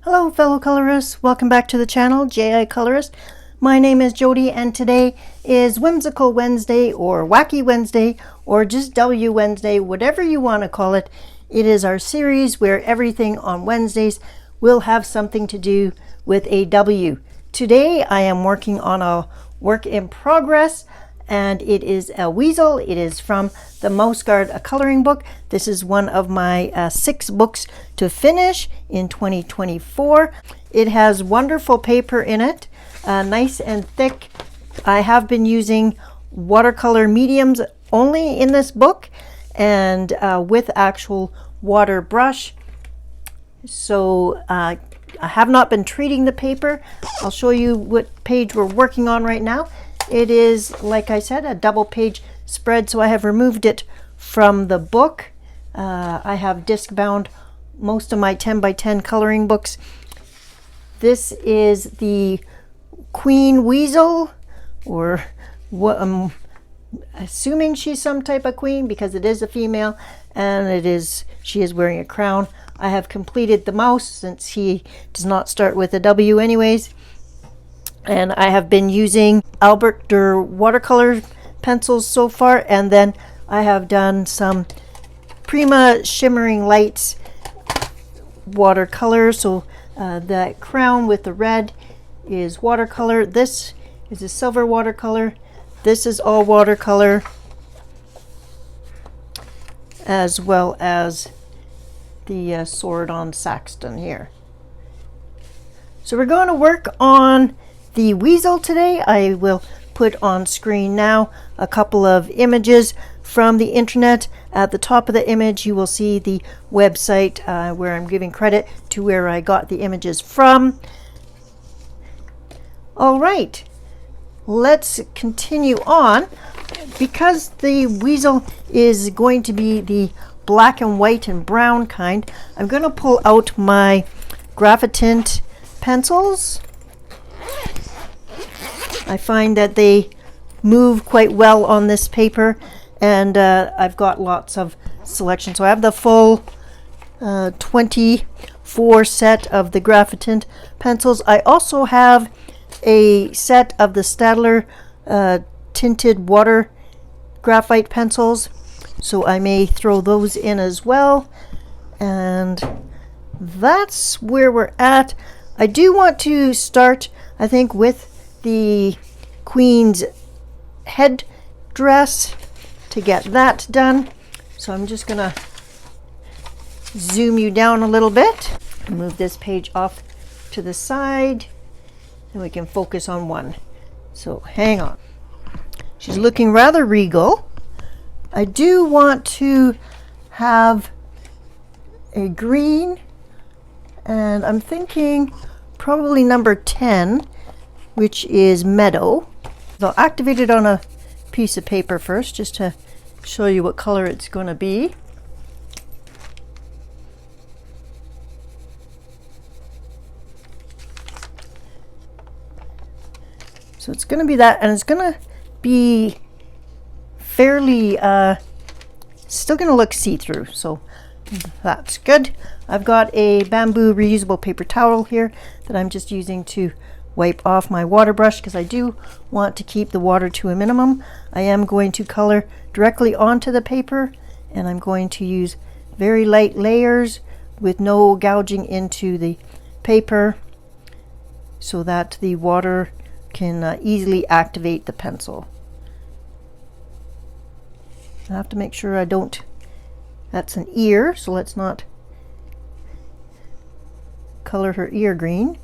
Hello fellow colorists, welcome back to the channel, J.I. Colorist. My name is Jody and today is Whimsical Wednesday or Wacky Wednesday or just W Wednesday, whatever you want to call it. It is our series where everything on Wednesdays will have something to do with a W. Today I am working on a work in progress and it is a weasel. It is from the Mouse Guard, a coloring book. This is one of my 6 books to finish in 2024. It has wonderful paper in it, nice and thick. I have been using watercolor mediums only in this book and with actual water brush. So I have not been treating the paper. I'll show you what page we're working on right now. It is, like I said, a double page spread, so I have removed it from the book. I have disc bound most of my 10 by 10 coloring books. This is the Queen Weasel, or what I'm assuming she's some type of queen because it is a female and she is wearing a crown. I have completed the mouse since he does not start with a W anyways. And I have been using Albert watercolor pencils so far, and then I have done some Prima Shimmering Lights watercolor. So that crown with the red is watercolor. This is a silver watercolor. This is all watercolor, as well as the sword on Saxton here. So we're going to work on the weasel today. I will put on screen now a couple of images from the internet. At the top of the image you will see the website where I'm giving credit to where I got the images from. All right, let's continue on. Because the weasel is going to be the black and white and brown kind, I'm going to pull out my Graphitint pencils. I find that they move quite well on this paper, and I've got lots of selection. So I have the full 24 set of the Graphitint pencils. I also have a set of the Staedtler tinted water graphite pencils, so I may throw those in as well. And that's where we're at. I do want to start, I think, with the Queen's head dress to get that done. So I'm just gonna zoom you down a little bit, move this page off to the side, and we can focus on one. So hang on. She's looking rather regal. I do want to have a green, and I'm thinking probably number 10, which is meadow. I'll activate it on a piece of paper first just to show you what color it's going to be. So it's going to be that, and it's going to be fairly still going to look see-through, so that's good. I've got a bamboo reusable paper towel here that I'm just using to wipe off my water brush because I do want to keep the water to a minimum. I am going to color directly onto the paper, and I'm going to use very light layers with no gouging into the paper so that the water can easily activate the pencil. I have to make sure I don't, that's an ear, so let's not color her ear green.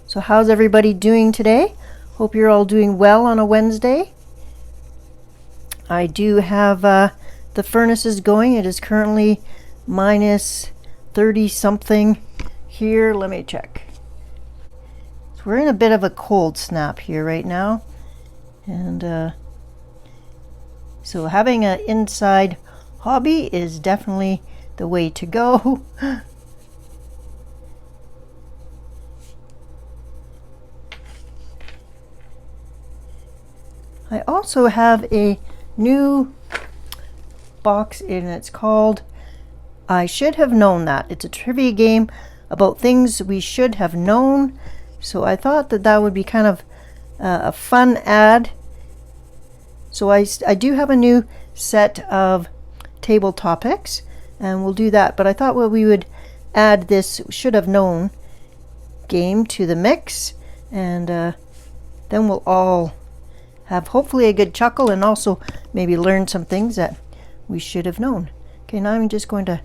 So how's everybody doing today? Hope you're all doing well on a Wednesday. I do have the furnaces going. It is currently minus 30 something here. Let me check. So we're in a bit of a cold snap here right now. And so having an inside hobby is definitely the way to go. I also have a new box, and it's called I should have known that. It's a trivia game about things we should have known. So I thought that that would be kind of a fun ad. So I do have a new set of table topics, and we'll do that. But I thought, well, we would add this should have known game to the mix, and then we'll all have hopefully a good chuckle and also maybe learn some things that we should have known. Okay, now I'm just going to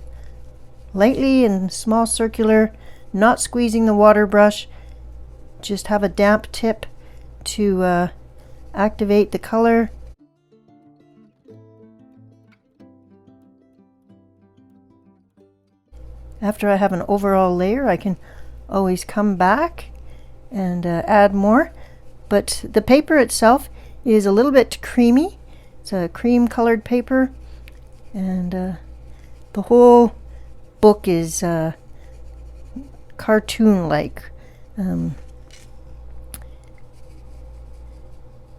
lightly and small circular, not squeezing the water brush, just have a damp tip to activate the color. After I have an overall layer, I can always come back and add more. But the paper itself is a little bit creamy. It's a cream colored paper, and the whole book is cartoon-like.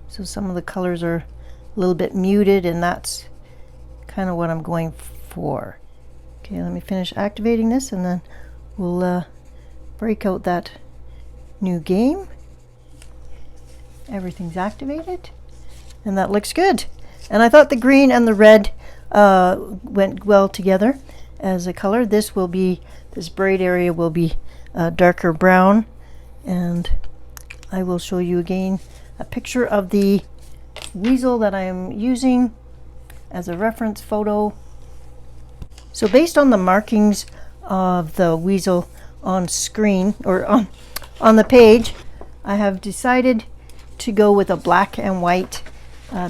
So some of the colors are a little bit muted, and that's kind of what I'm going for. Okay, let me finish activating this, and then we'll break out that new game. Everything's activated, and that looks good. And I thought the green and the red went well together as a color. This braid area will be darker brown, and I will show you again a picture of the weasel that I am using as a reference photo. So based on the markings of the weasel on screen, or on the page, I have decided to go with a black and white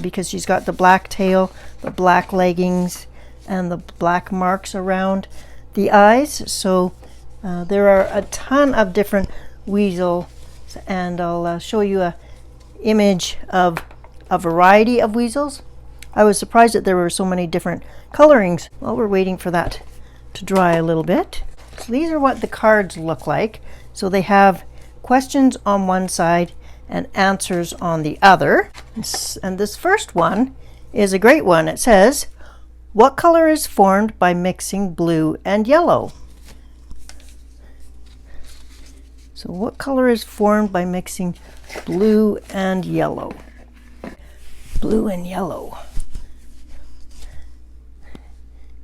because she's got the black tail, the black leggings, and the black marks around the eyes. So there are a ton of different weasels, and I'll show you a image of a variety of weasels. I was surprised that there were so many different colorings. While we're waiting for that to dry a little bit. So these are what the cards look like. So they have questions on one side and answers on the other. And this first one is a great one. It says, what color is formed by mixing blue and yellow? So what color is formed by mixing blue and yellow? Blue and yellow.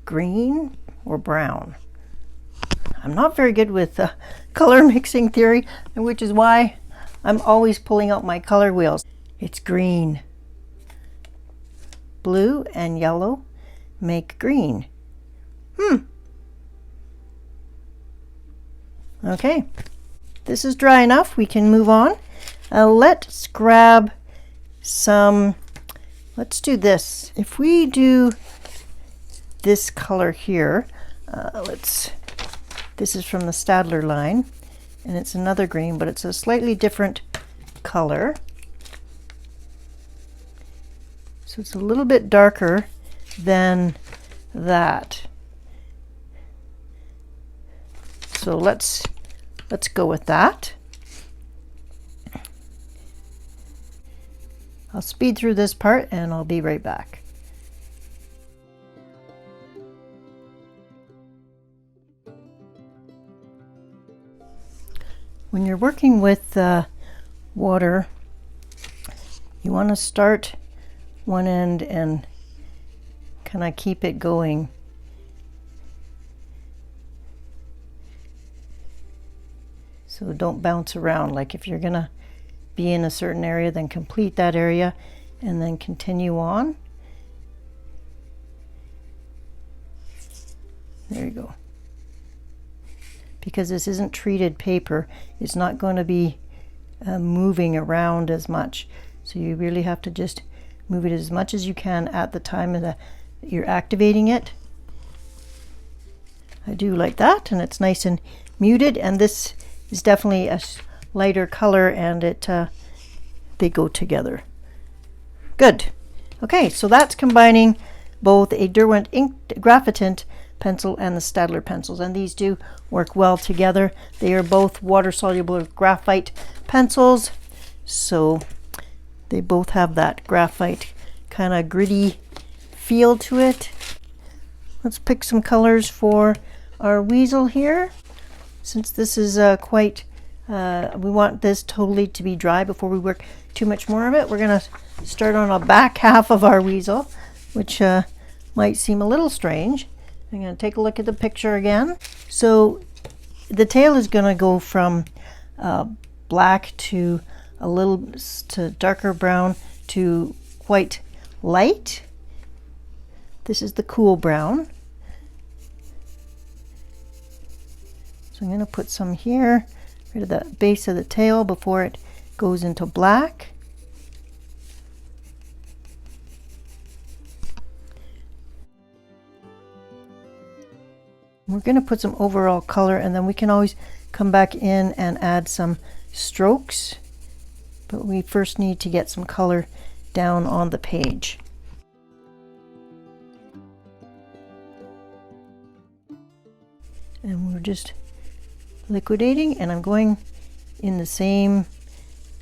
Green or brown? I'm not very good with color mixing theory, which is why I'm always pulling out my color wheels. It's green. Blue and yellow make green. Okay, this is dry enough. We can move on. Let's grab some, let's do this. If we do this color here, this is from the Staedtler line, and it's another green, but it's a slightly different color. So it's a little bit darker than that. So let's go with that. I'll speed through this part and I'll be right back. When you're working with water, you want to start one end and kind of keep it going. So don't bounce around. Like if you're gonna be in a certain area, then complete that area and then continue on. There you go. Because this isn't treated paper, it's not going to be moving around as much. So you really have to just move it as much as you can at the time that you're activating it. I do like that, and it's nice and muted, and this is definitely a lighter color, and they go together. Good. Okay, so that's combining both a Derwent Graphitint pencil and the Staedtler pencils, and these do work well together. They are both water-soluble graphite pencils, so they both have that graphite kind of gritty feel to it. Let's pick some colors for our weasel here. Since this is quite, we want this totally to be dry before we work too much more of it. We're going to start on the back half of our weasel, which might seem a little strange. I'm going to take a look at the picture again. So the tail is going to go from black to a little to darker brown to quite light. This is the cool brown. So I'm going to put some here, right at the base of the tail before it goes into black. We're going to put some overall color, and then we can always come back in and add some strokes. But we first need to get some color down on the page. And we're just liquidating, and I'm going in the same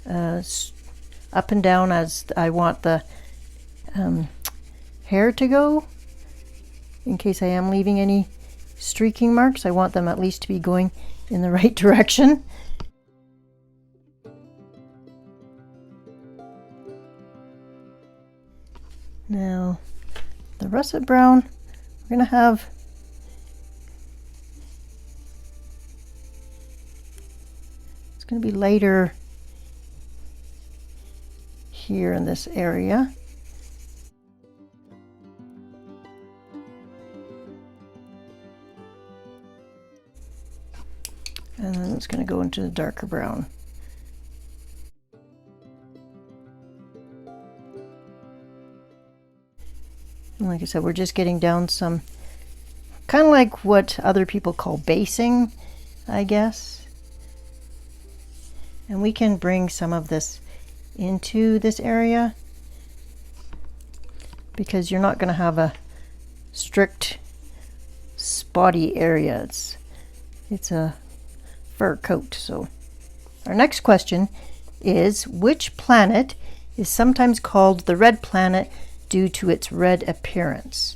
up and down as I want the hair to go. In case I am leaving any streaking marks, I want them at least to be going in the right direction. Now the russet brown, we're going to have it's going to be lighter here in this area. And then it's going to go into the darker brown. And like I said, we're just getting down some, kind of like what other people call basing, I guess. And we can bring some of this into this area because you're not going to have a strict spotty area. It's a fur coat. So our next question is, which planet is sometimes called the red planet due to its red appearance?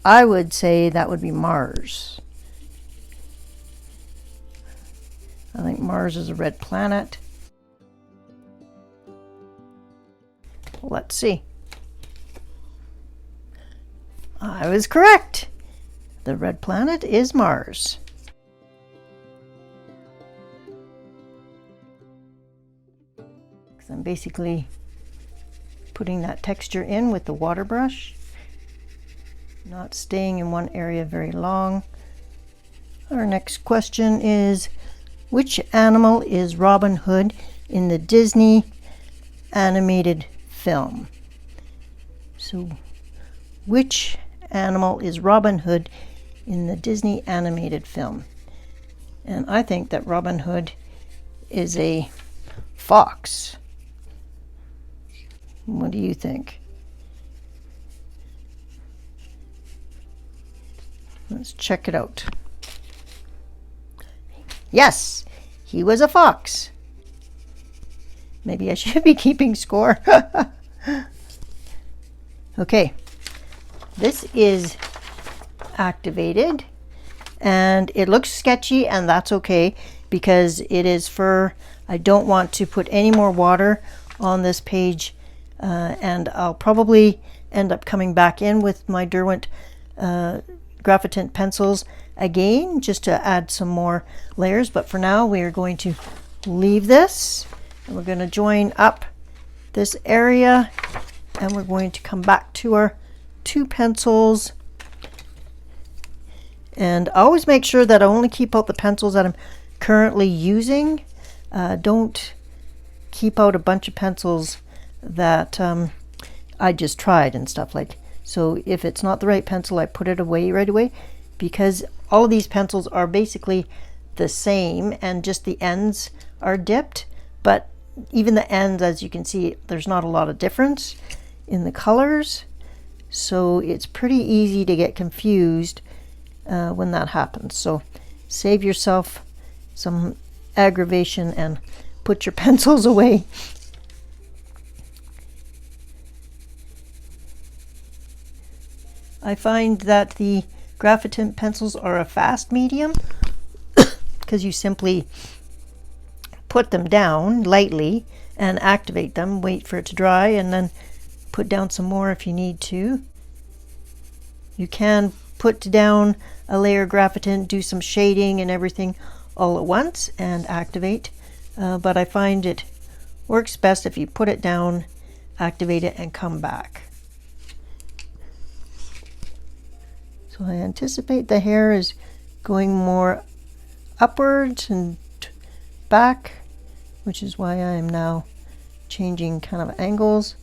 I would say that would be Mars. I think Mars is a red planet. Let's see. I was correct. The red planet is Mars. So I'm basically putting that texture in with the water brush, not staying in one area very long. Our next question is, which animal is Robin Hood in the Disney animated film? So, which animal is Robin Hood in the Disney animated film? And I think that Robin Hood is a fox. What do you think? Let's check it out. Yes, he was a fox. Maybe I should be keeping score. Okay, this is activated and it looks sketchy, and that's okay because it is fur. I don't want to put any more water on this page, and I'll probably end up coming back in with my Derwent Graphitint pencils again just to add some more layers. But for now we are going to leave this, and we're going to join up this area, and we're going to come back to our two pencils. And always make sure that I only keep out the pencils that I'm currently using. Don't keep out a bunch of pencils that I just tried and stuff like. So if it's not the right pencil, I put it away right away, because all of these pencils are basically the same and just the ends are dipped. But even the ends, as you can see, there's not a lot of difference in the colors. So it's pretty easy to get confused when that happens. So save yourself some aggravation and put your pencils away. I find that the Graphitint pencils are a fast medium because you simply put them down lightly and activate them, wait for it to dry, and then put down some more if you need to. You can put down a layer of Graphitint, do some shading and everything all at once and activate, but I find it works best if you put it down, activate it, and come back. So I anticipate the hair is going more upwards and back, which is why I am now changing kind of angles.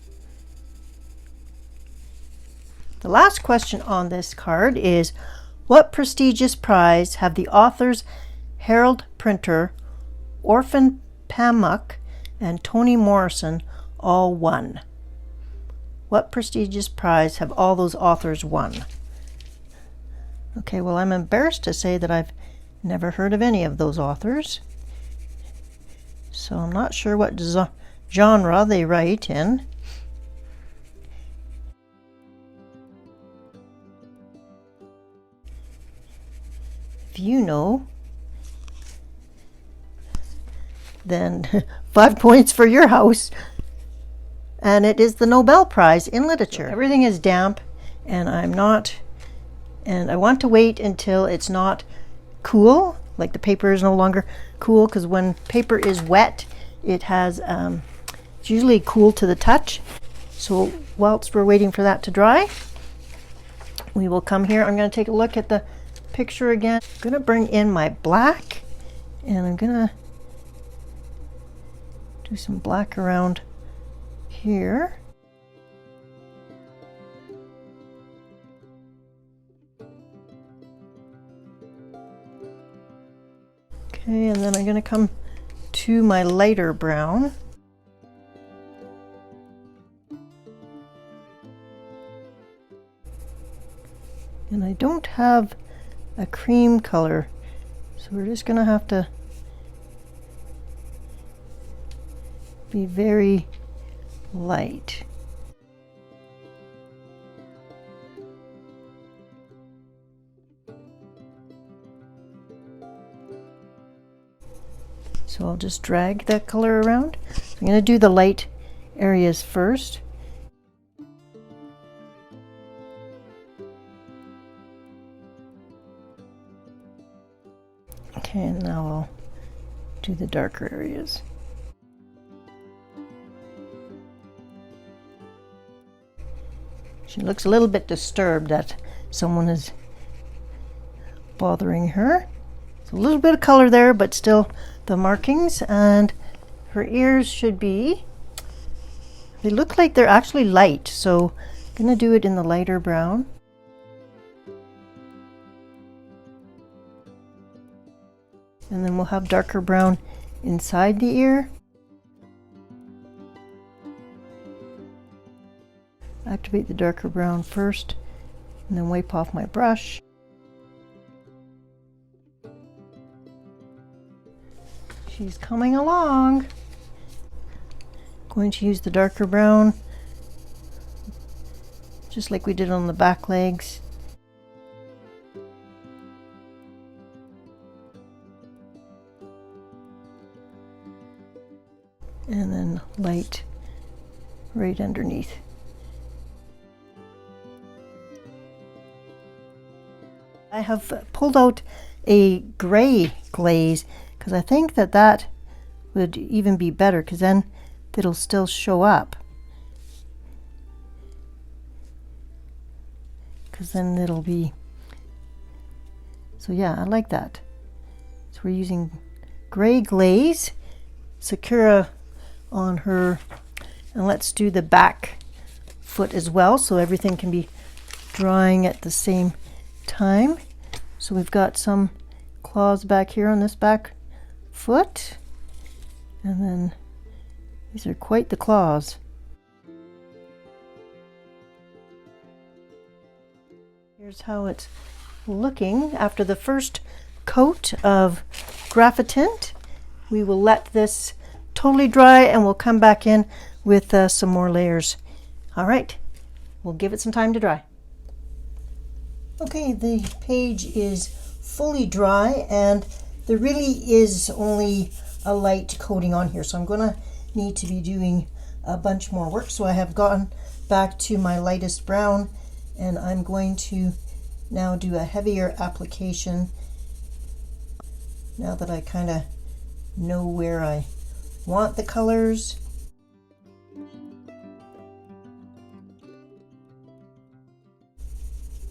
The last question on this card is, what prestigious prize have the authors Harold Printer, Orphan Pamuk, and Toni Morrison all won? What prestigious prize have all those authors won? Okay, well, I'm embarrassed to say that I've never heard of any of those authors. So I'm not sure what genre they write in. If you know, then 5 points for your house. And it is the Nobel Prize in Literature. So everything is damp, and I want to wait until it's not cool, like the paper is no longer cool, because when paper is wet, it has it's usually cool to the touch. So whilst we're waiting for that to dry, we will come here. I'm going to take a look at the picture again. I'm going to bring in my black, and I'm going to do some black around here. Okay, and then I'm going to come to my lighter brown. And I don't have a cream color, so we're just going to have to be very light. So I'll just drag that color around. I'm going to do the light areas first. Okay, and now I'll do the darker areas. She looks a little bit disturbed that someone is bothering her. A little bit of color there, but still the markings, and her ears should be, they look like they're actually light, so I'm going to do it in the lighter brown. And then we'll have darker brown inside the ear. Activate the darker brown first, and then wipe off my brush. She's coming along. Going to use the darker brown, just like we did on the back legs. And then light right underneath. I have pulled out a gray glaze because I think that that would even be better, because then it'll still show up. Because then it'll be, so yeah, I like that. So we're using gray glaze, Sakura on her, and let's do the back foot as well, so everything can be drying at the same time. So we've got some claws back here on this back foot, and then these are quite the claws. Here's how it's looking after the first coat of Graphitint. We will let this totally dry and we'll come back in with some more layers. All right, we'll give it some time to dry. Okay, the page is fully dry and there really is only a light coating on here, so I'm going to need to be doing a bunch more work. So I have gone back to my lightest brown and I'm going to now do a heavier application now that I kind of know where I want the colors.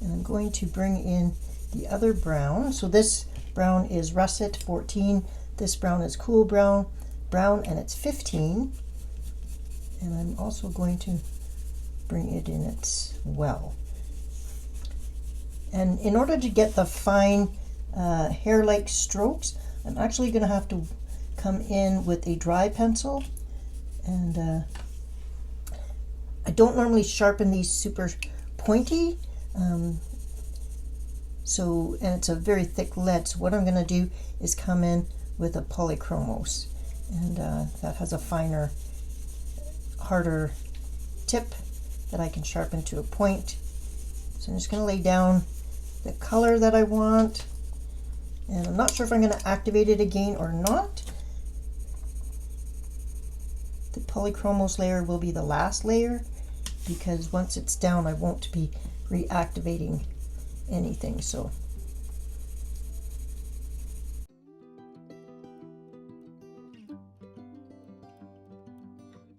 And I'm going to bring in the other brown. So this brown is Russet 14, this brown is Cool Brown, and it's 15. And I'm also going to bring it in as well. And in order to get the fine hair-like strokes, I'm actually going to have to come in with a dry pencil. And I don't normally sharpen these super pointy. And it's a very thick lead, so what I'm going to do is come in with a polychromos, and that has a finer, harder tip that I can sharpen to a point. So I'm just going to lay down the color that I want, and I'm not sure if I'm going to activate it again or not. The polychromos layer will be the last layer, because once it's down I won't be reactivating anything. So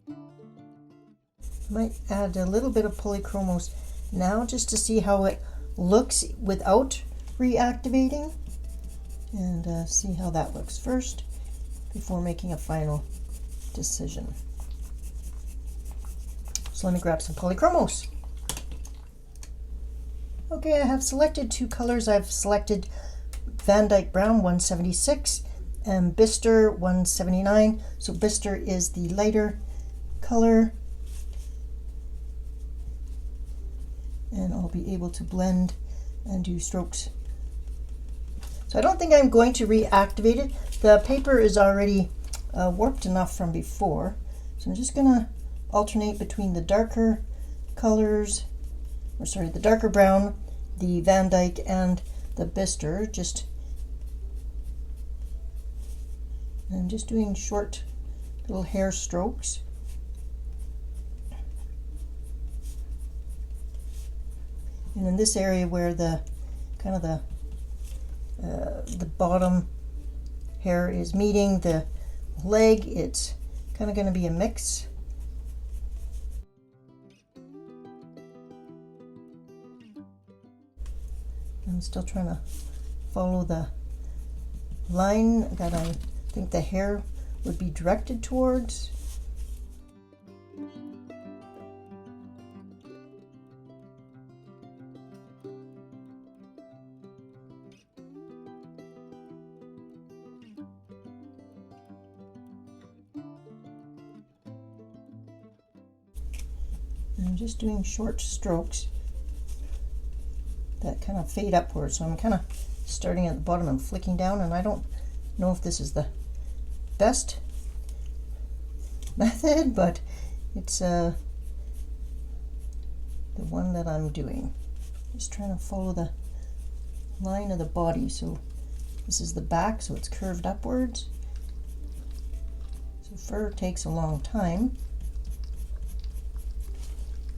I might add a little bit of polychromos now just to see how it looks without reactivating, and see how that looks first before making a final decision. So let me grab some polychromos. Okay, I have selected two colors. I've selected Van Dyke Brown 176 and Bister 179. So Bister is the lighter color, and I'll be able to blend and do strokes. So I don't think I'm going to reactivate it. The paper is already warped enough from before, so I'm just gonna alternate between the darker colors, or sorry, the darker brown, the Van Dyke, and the Bister. I'm just doing short little hair strokes. And in this area where the kind of the bottom hair is meeting the leg, it's kind of going to be a mix. I'm still trying to follow the line that I think the hair would be directed towards. And I'm just doing short strokes that kind of fade upwards. So I'm kind of starting at the bottom and flicking down, and I don't know if this is the best method, but it's the one that I'm doing. Just trying to follow the line of the body. So this is the back, so it's curved upwards. So fur takes a long time.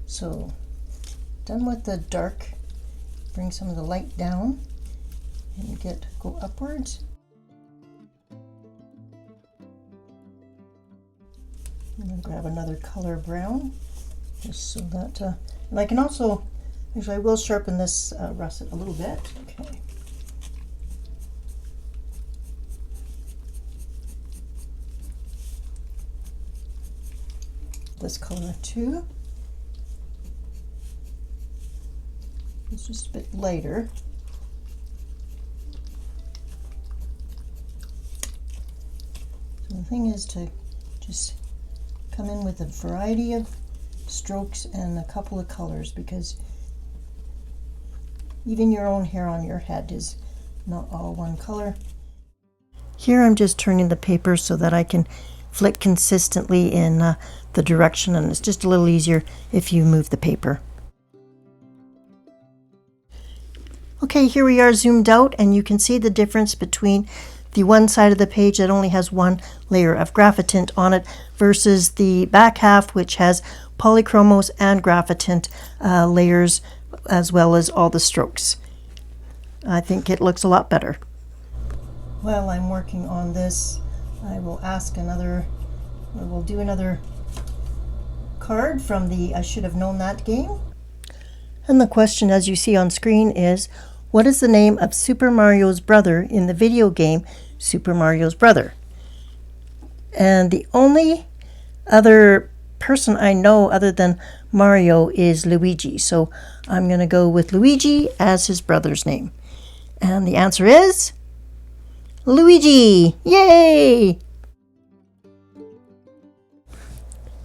So done with the dark, bring some of the light down and go upwards. I'm going to grab another color brown, just so that, and I can also, actually I will sharpen this russet a little bit. Okay. This color too. It's just a bit lighter. So the thing is to just come in with a variety of strokes and a couple of colors, because even your own hair on your head is not all one color. Here I'm just turning the paper so that I can flick consistently in the direction, and it's just a little easier if you move the paper. Okay, here we are zoomed out, and you can see the difference between the one side of the page that only has one layer of graphitint on it versus the back half, which has polychromos and graphitint layers, as well as all the strokes. I think it looks a lot better. While I'm working on this, I will do another card from the I Should Have Known That game. And the question, as you see on screen, is what is the name of Super Mario's brother in the video game Super Mario's Brother? And the only other person I know other than Mario is Luigi, so I'm going to go with Luigi as his brother's name. And the answer is Luigi! Yay!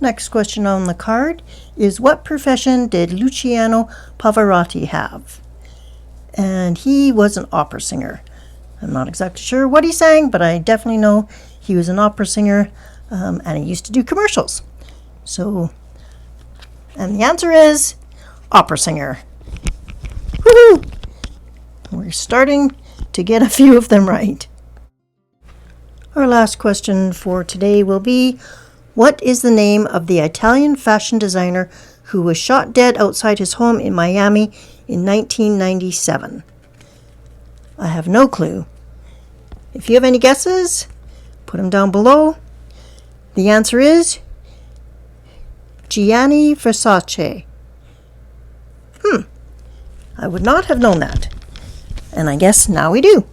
Next question on the card is, what profession did Luciano Pavarotti have? And he was an opera singer. I'm not exactly sure what he sang, but I definitely know he was an opera singer, and he used to do commercials. So, and the answer is opera singer. Woohoo! We're starting to get a few of them right. Our last question for today will be, what is the name of the Italian fashion designer who was shot dead outside his home in Miami in 1997? I have no clue. If you have any guesses, put them down below. The answer is Gianni Versace. I would not have known that. And I guess now we do.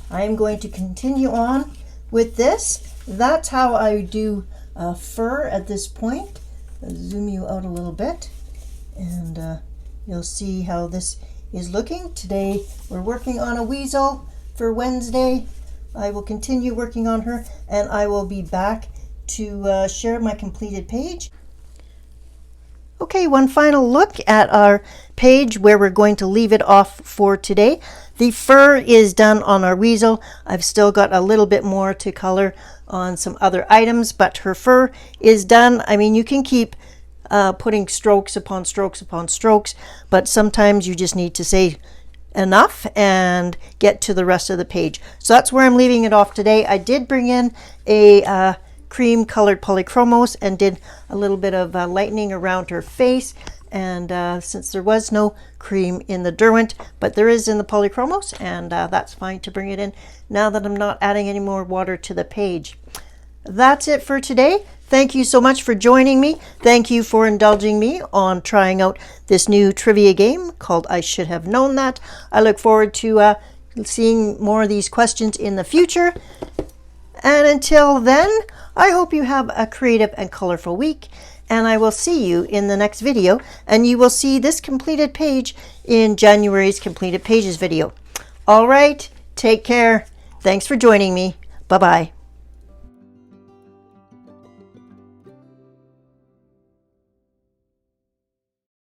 I am going to continue on with this. That's how I do fur at this point. I'll zoom you out a little bit, and you'll see how this is looking. Today we're working on a weasel for Wednesday. I will continue working on her, and I will be back to share my completed page. Okay, one final look at our page where we're going to leave it off for today. The fur is done on our weasel. I've still got a little bit more to color on some other items, but her fur is done. I mean, you can keep putting strokes upon strokes upon strokes, but sometimes you just need to say enough and get to the rest of the page. So that's where I'm leaving it off today. I did bring in a cream colored polychromos and did a little bit of lightening around her face, and since there was no cream in the Derwent, but there is in the polychromos, and that's fine to bring it in now that I'm not adding any more water to the page. That's it for today. Thank you so much for joining me. Thank you for indulging me on trying out this new trivia game called I Should Have Known That. I look forward to seeing more of these questions in the future. And until then, I hope you have a creative and colorful week, and I will see you in the next video, and you will see this completed page in January's completed pages video. All right, take care. Thanks for joining me. Bye-bye.